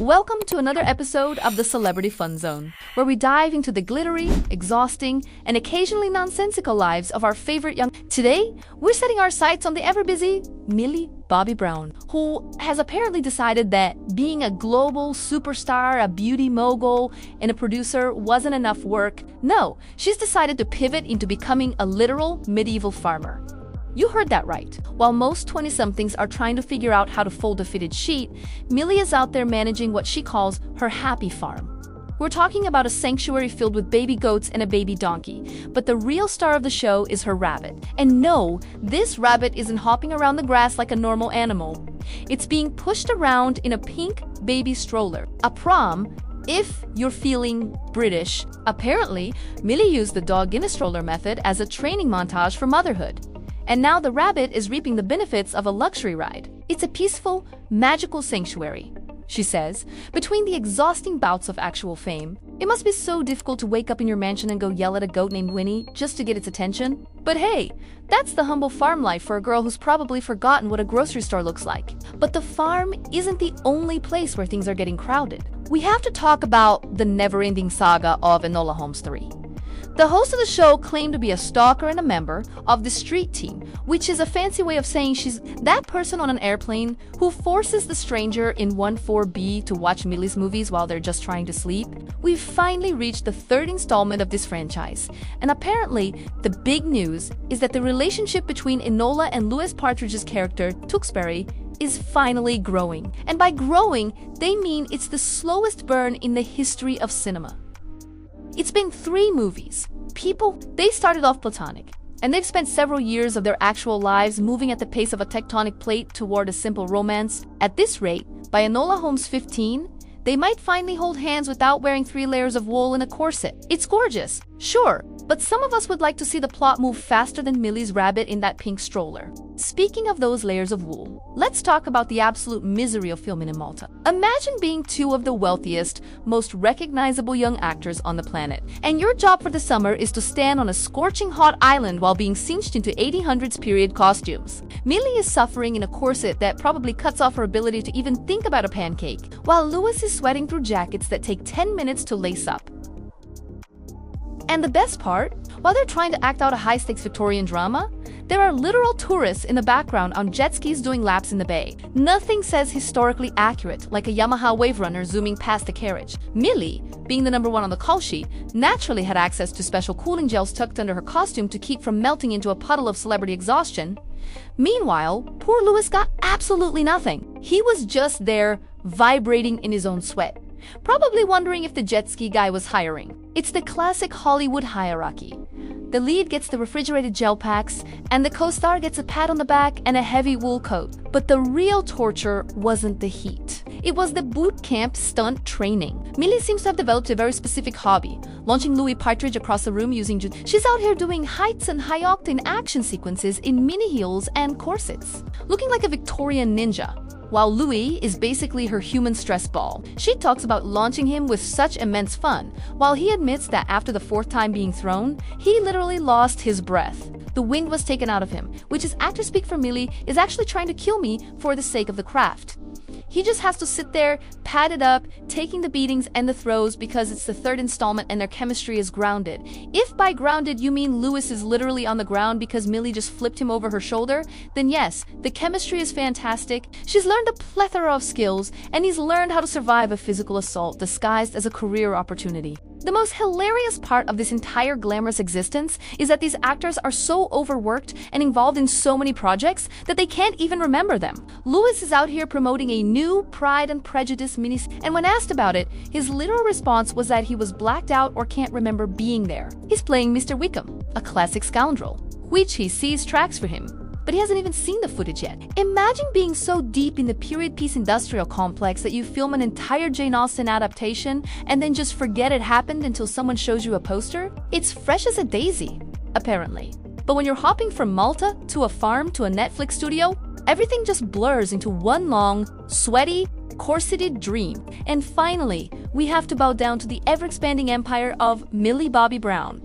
Welcome to another episode of the Celebrity Fun Zone, where we dive into the glittery, exhausting, and occasionally nonsensical lives of our favorite young... Today, we're setting our sights on the ever-busy Millie Bobby Brown, who has apparently decided that being a global superstar, a beauty mogul, and a producer wasn't enough work. No, she's decided to pivot into becoming a literal medieval farmer. You heard that right. While most 20-somethings are trying to figure out how to fold a fitted sheet, Millie is out there managing what she calls her happy farm. We're talking about a sanctuary filled with baby goats and a baby donkey, but the real star of the show is her rabbit. And no, this rabbit isn't hopping around the grass like a normal animal. It's being pushed around in a pink baby stroller. A prom, if you're feeling British. Apparently, Millie used the dog in a stroller method as a training montage for motherhood. And now the rabbit is reaping the benefits of a luxury ride. It's a peaceful, magical sanctuary, she says. Between the exhausting bouts of actual fame, it must be so difficult to wake up in your mansion and go yell at a goat named Winnie just to get its attention. But hey, that's the humble farm life for a girl who's probably forgotten what a grocery store looks like. But the farm isn't the only place where things are getting crowded. We have to talk about the never-ending saga of Enola Holmes 3. The host of the show claimed to be a stalker and a member of the street team, which is a fancy way of saying she's that person on an airplane who forces the stranger in 14B to watch Millie's movies while they're just trying to sleep. We've finally reached the third installment of this franchise, and apparently the big news is that the relationship between Enola and Louis Partridge's character, Tewksbury, is finally growing. And by growing, they mean it's the slowest burn in the history of cinema. It's been 3 movies. People, they started off platonic, and they've spent several years of their actual lives moving at the pace of a tectonic plate toward a simple romance. At this rate, by Enola Holmes 15, they might finally hold hands without wearing 3 layers of wool in a corset. It's gorgeous, sure, but some of us would like to see the plot move faster than Millie's rabbit in that pink stroller. Speaking of those layers of wool, let's talk about the absolute misery of filming in Malta. Imagine being 2 of the wealthiest, most recognizable young actors on the planet, and your job for the summer is to stand on a scorching hot island while being cinched into 1800s period costumes. Millie is suffering in a corset that probably cuts off her ability to even think about a pancake, while Louis is sweating through jackets that take 10 minutes to lace up. And the best part, while they're trying to act out a high-stakes Victorian drama, there are literal tourists in the background on jet skis doing laps in the bay. Nothing says historically accurate like a Yamaha wave runner zooming past a carriage. Millie, being the number 1 on the call sheet, naturally had access to special cooling gels tucked under her costume to keep from melting into a puddle of celebrity exhaustion. Meanwhile, poor Louis got absolutely nothing. He was just there, vibrating in his own sweat, probably wondering if the jet ski guy was hiring. It's the classic Hollywood hierarchy. The lead gets the refrigerated gel packs, and the co-star gets a pat on the back and a heavy wool coat. But the real torture wasn't the heat. It was the boot camp stunt training. Millie seems to have developed a very specific hobby, launching Louis Partridge across the room using She's out here doing heights and high-octane action sequences in mini heels and corsets, looking like a Victorian ninja. While Louis is basically her human stress ball. She talks about launching him with such immense fun, while he admits that after the 4th time being thrown, he literally lost his breath. The wind was taken out of him, which is actor speak for Millie is actually trying to kill me for the sake of the craft. He just has to sit there, padded up, taking the beatings and the throws because it's the 3rd installment and their chemistry is grounded. If by grounded you mean Louis is literally on the ground because Millie just flipped him over her shoulder, then yes, the chemistry is fantastic. She's learned a plethora of skills, and he's learned how to survive a physical assault disguised as a career opportunity. The most hilarious part of this entire glamorous existence is that these actors are so overworked and involved in so many projects that they can't even remember them. Louis is out here promoting a new Pride and Prejudice and when asked about it, his literal response was that he was blacked out or can't remember being there. He's playing Mr. Wickham, a classic scoundrel, which he sees tracks for him, but he hasn't even seen the footage yet. Imagine being so deep in the period piece industrial complex that you film an entire Jane Austen adaptation and then just forget it happened until someone shows you a poster. It's fresh as a daisy, apparently. But when you're hopping from Malta to a farm to a Netflix studio, everything just blurs into one long, sweaty, corseted dream. And finally, we have to bow down to the ever-expanding empire of Millie Bobby Brown.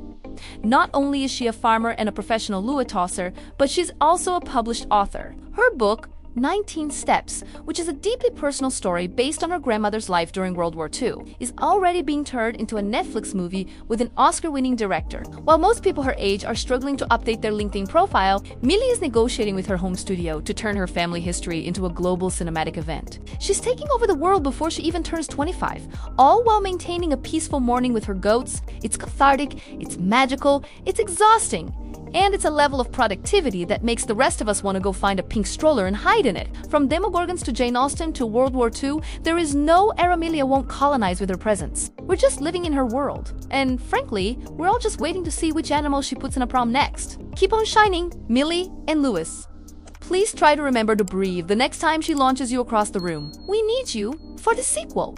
Not only is she a farmer and a professional Louis tosser, but she's also a published author. Her book, 19 Steps, which is a deeply personal story based on her grandmother's life during World War II, is already being turned into a Netflix movie with an Oscar-winning director. While most people her age are struggling to update their LinkedIn profile, Millie is negotiating with her home studio to turn her family history into a global cinematic event. She's taking over the world before she even turns 25, all while maintaining a peaceful morning with her goats. It's cathartic, it's magical, it's exhausting. And it's a level of productivity that makes the rest of us want to go find a pink stroller and hide in it. From Demogorgons to Jane Austen to World War II, there is no era Millie won't colonize with her presence. We're just living in her world. And frankly, we're all just waiting to see which animal she puts in a prom next. Keep on shining, Millie and Louis. Please try to remember to breathe the next time she launches you across the room. We need you for the sequel.